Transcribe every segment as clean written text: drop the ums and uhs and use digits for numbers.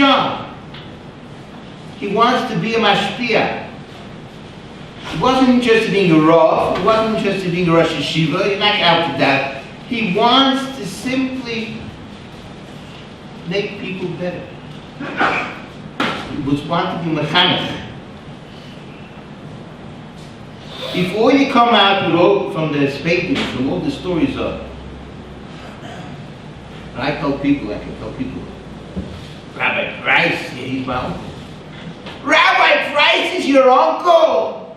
job. He wants to be a mashpia. He wasn't interested in being a rav. He wasn't interested in being a Rosh Yeshiva. He's not out for that. He wants to simply make people better. He was wanting to be mechanech. Before you come out with all, from the Hespedim, from all the stories of, and I can tell people, Rabbi Price, he's my uncle. Rabbi Price is your uncle.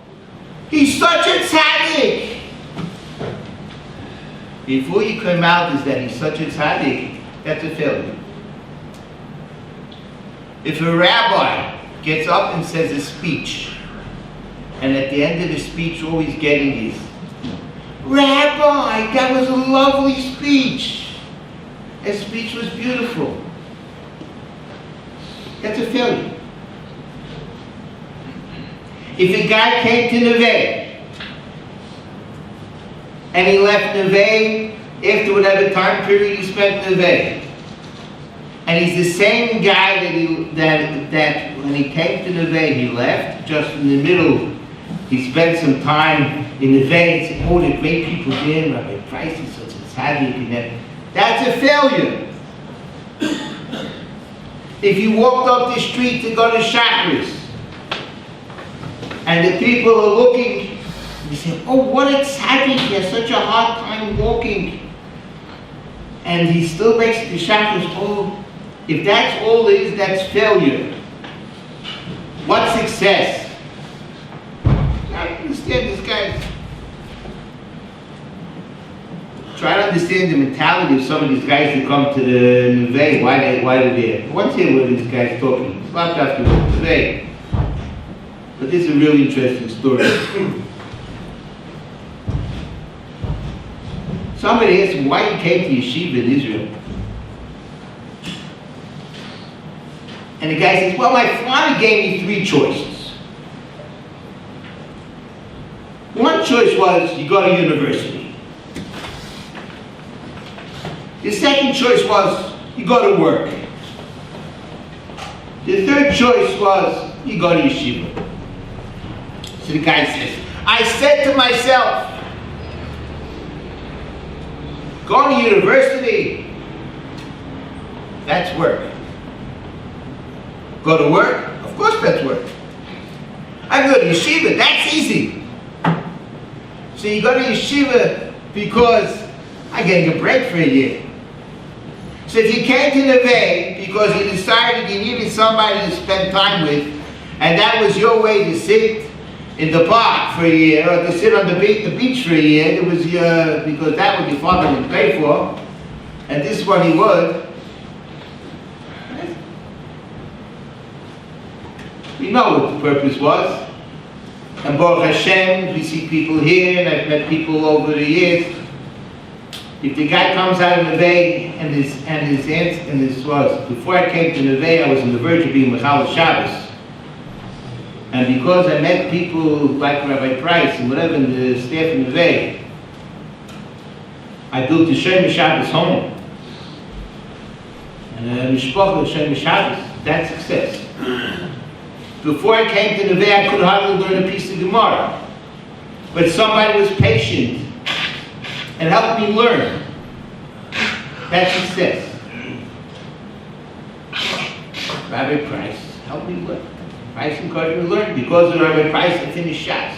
He's such a tzaddik. Before you come out is that he's such a tzaddik, that's a failure. If a rabbi gets up and says a speech, and at the end of the speech all he's getting is, Rabbi, that was a lovely speech. His speech was beautiful. That's a failure. If a guy came to Neveh, and he left Neveh after whatever time period he spent in Neveh, and he's the same guy that when he came to Neveh he left, just in the middle, he spent some time in Neveh and said, oh, the great people there, Rabbi Price is such a tzaddik, and that's a failure. If you walked up the street to go to Shachris, and the people are looking, they say, oh, what a tzaddik, he has such a hard time walking. And he still makes it to Shachris. Oh, if that's all it is, that's failure. What's success? I understand this guy. Try to understand the mentality of some of these guys who come to the Neveh. Why they're there. Once hear what this guy's talking. It's not after Neveh. But this is a really interesting story. Somebody asked him why he came to yeshiva in Israel. And the guy says, well, my father gave me three choices. One choice was you go to university. The second choice was you go to work. The third choice was you go to yeshiva. So the guy says, I said to myself, going to university, that's work. Go to work? Of course that's work. I go to yeshiva, that's easy. So you go to yeshiva because I'm getting a break for a year. So if you came to Neveh because you decided you needed somebody to spend time with, and that was your way to sit in the park for a year, or to sit on the beach for a year, it was because that what your father would pay for, and this one he would. We know what the purpose was. And Baruch Hashem, we see people here, and I've met people over the years. If the guy comes out of Neveh, and this was, before I came to Neveh, I was on the verge of being Mechal Shabbos. And because I met people like Rabbi Price and whatever in the staff in Neveh, I built the Shem Shabbos home. And Mishpach Shem Shabbos, that's success. Before I came to Neveh, I could hardly learn a piece of Gemara. But somebody was patient and helped me learn. That's success. Rabbi Price helped me learn. Price encouraged me to learn. Because of Rabbi Price, I finished shots.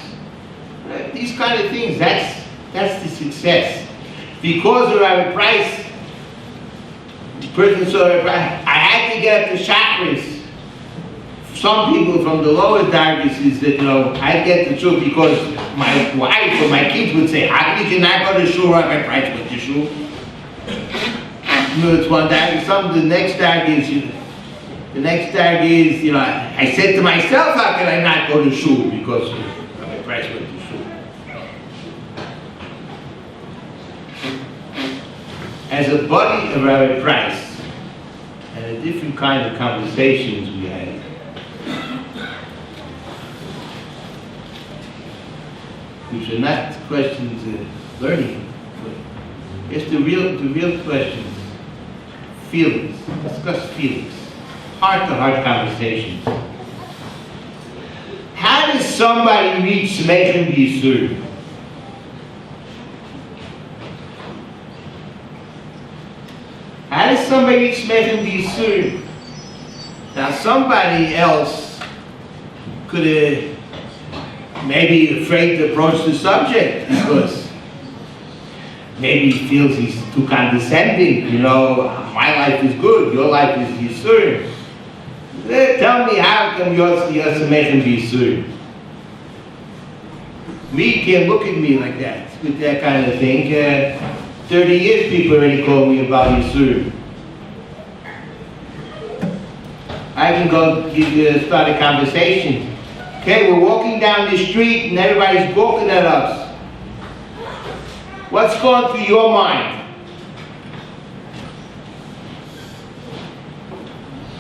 These kind of things, that's the success. Because of Rabbi Price, the person saw Rabbi Price, I had to get up to chakras. Some people from the lower dargis is that, I get the shul because my wife or my kids would say, how did you not go to shul? Rabbi Price went to shul. It's one dargis. The next dargis is, I said to myself, how can I not go to shul? Because Rabbi Price went to shul. As a buddy of Rabbi Price, and a different kind of conversations we had, which are not questions of learning, but it's the real questions. Feelings. Discuss feelings. heart-to-heart conversations. How does somebody reach Smechem Yisur? How does somebody reach Smechem Yisur? Now somebody else could have maybe afraid to approach the subject because maybe he feels he's too condescending. You know, my life is good, your life is Yisur. Tell me, how come you're Smechem Yisur? Me can't look at me like that, with that kind of thing. 30 years people already called me about Yisur. I can go start a conversation. Okay, we're walking down the street and everybody's gawking at us. What's going through your mind?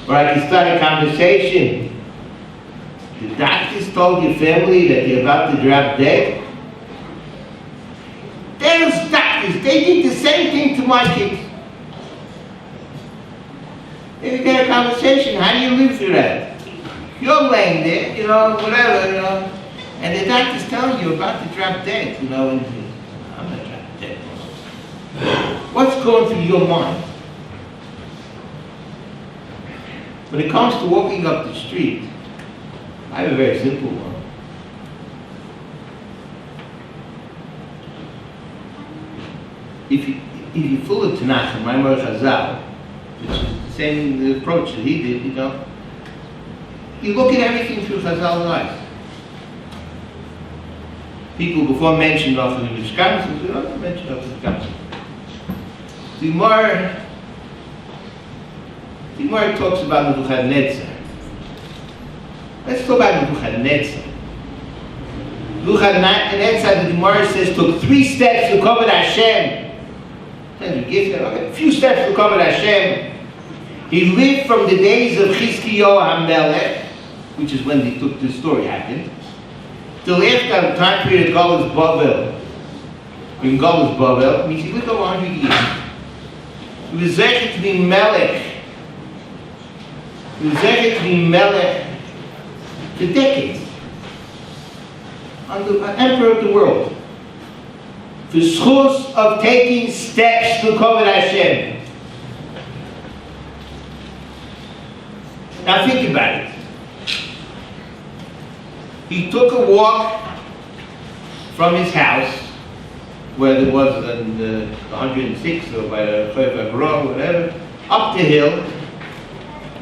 Or I can start a conversation. The doctors told your family that you're about to drop dead. Those doctors, they did the same thing to my kids. They had a conversation, how do you live through that? You're laying there, you know, whatever, you know, and the doctor's telling you you're about to drop dead, you know, and I'm not dropping dead. What's going through your mind? When it comes to walking up the street, I have a very simple one. If you full of Tanakh and Maimar Chazal, which is the same approach that he did, you know, you look at everything through Chazal's eyes. People before mentioned off in the Wisconsin, they don't mention off in Wisconsin. The Gemara talks about Nebuchadnezzar. Let's talk about Nebuchadnezzar. Nebuchadnezzar, the Gemara says, took 3 steps to cover Hashem. A few steps to cover Hashem. He lived from the days of Chizkiyahu HaMelech, which is when the story happened, till after the time period of Galus Bavel. In Galus Bavel, means he lived over 100 years. He was zeichet to be Melech. He was zeichet to be Melech for decades. An emperor of the world. For schus of taking steps to cover Hashem. Now think about it. He took a walk from his house, where it was in 106 or by the Choyv or whatever, up the hill,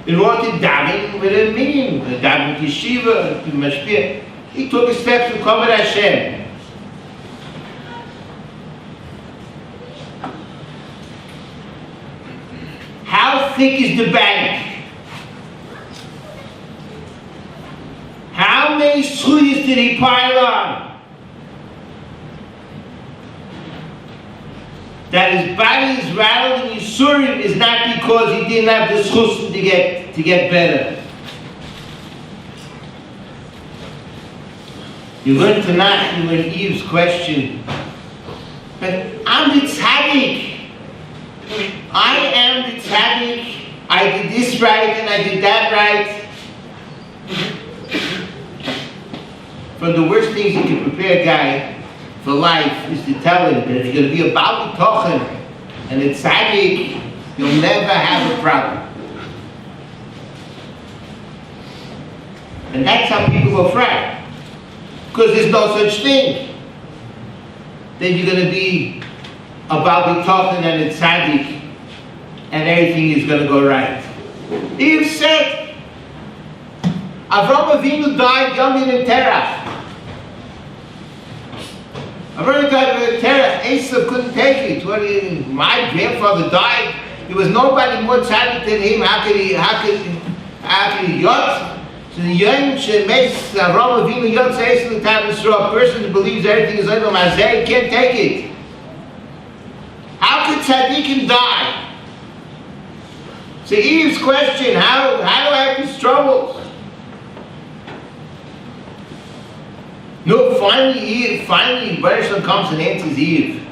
in order to daven with a meaning, the daven yeshiva, to mashpia. He took a step to cover Hashem. How thick is the bank? How many schuyas did he pile on? That his body is rattled and Yisurim is not because he didn't have the schus to get better. You learn Tanakh, you learn Eve's question. But I'm the tzaddik. I am the tzaddik. I did this right and I did that right. From the worst things you can prepare a guy for life is to tell him that if you're going to be a Baal Tochen and a tzaddik, you'll never have a problem. And that's how people are frightened. Because there's no such thing. Then you're going to be a Baal Tochen and a tzaddik and everything is going to go right. Eve said, Avraham Avinu died young in Terach. Avraham died in Terach. Esav couldn't take it. When my grandfather died, there was nobody more tzaddik than him. How could he yot? So the young shemes Avraham Avinu yot says to the time of Yisrael, a person who believes everything is over Mazeh can't take it. How could tzaddikim die? So Eve's question, how do I have these troubles? No, finally, Bereshit comes and answers Eve.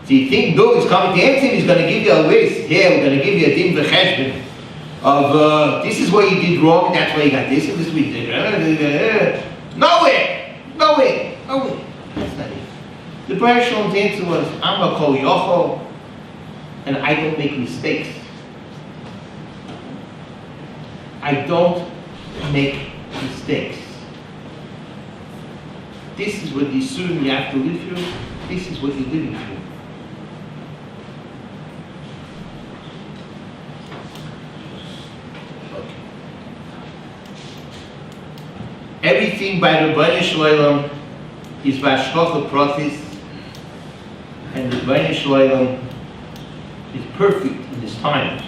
So you think no, he's coming to answer him, he's going to give you a list. Here, we're going to give you a din for Hespedim of this is what you did wrong, that's why you got this, and this we did. Nowhere! Nowhere! Nowhere! That's not it. The Baruch Shalom's answer was, I'm a kol yochol, and I don't make mistakes. I don't make mistakes. This is what the Yisurim you have to live through. This is what you're living through. Okay. Everything by Rabbi Shloim is Vashkocha Protis, and Rabbi Shloim is perfect in his time.